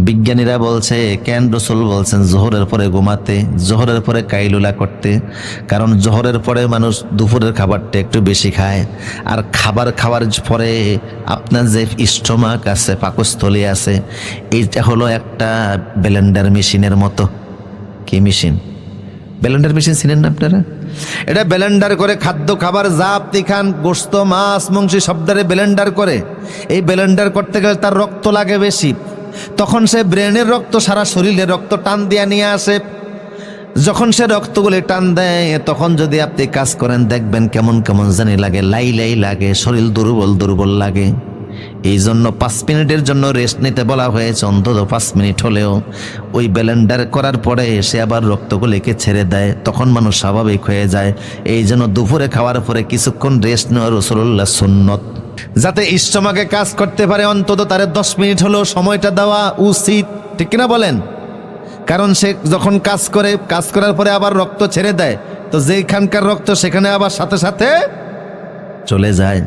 বিজ্ঞানীরা বলছে কেন রসুল বলছেন জোহরের পরে ঘুমাতে, জোহরের পরে কাইলুলা করতে, কারণ জোহরের পরে মানুষ দুপুরের খাবারটা একটু বেশি খায়, আর খাবার খাওয়ার পরে আপনার যে স্টোমাক আছে, পাকস্থলী আছে, এইটা হলো একটা ব্লেন্ডার মেশিনের মতো। কি মেশিন? ব্লেন্ডার মেশিন চিনেন না আপনারা? এটা ব্লেন্ডার করে খাদ্য খাবার যা আপনি খান, গোস্ত মাছ মাংস সবদারে ব্লেন্ডার করে। এই ব্লেন্ডার করতে গেলে তার রক্ত লাগে বেশি, তখন সে ব্রেনের রক্ত সারা শরীরে রক্ত টান দিয়া নিয়ে আসে। যখন সে রক্তগুলি টান দেয়, তখন যদি আপনি কাজ করেন দেখবেন কেমন কেমন জানি লাগে, লাই লাই লাগে, শরীর দুর্বল দুর্বল লাগে। এই জন্য 5 মিনিটের জন্য রেস্ট নিতে বলা হয়েছে, অন্তত 5 মিনিট হলেও। ওই ব্লেন্ডার করার পরে সে আবার রক্তগুলিকে ছেড়ে দেয়, তখন মানুষ স্বাভাবিক হয়ে যায়। এই জন্য দুপুরে খাওয়ার পরে কিছুক্ষণ রেস্ট নেওয়া রাসূলুল্লাহ সুন্নত, যাতে স্টোমাকে কাজ করতে পারে, অন্তত তার 10 মিনিট হলেও সময়টা দেওয়া উচিত, ঠিক কিনা বলেন? কারণ সে যখন কাজ করে, কাজ করার পরে আবার রক্ত ছেড়ে দেয়, তো যেখানকার রক্ত সেখানে আবার সাথে সাথে চলে যায়।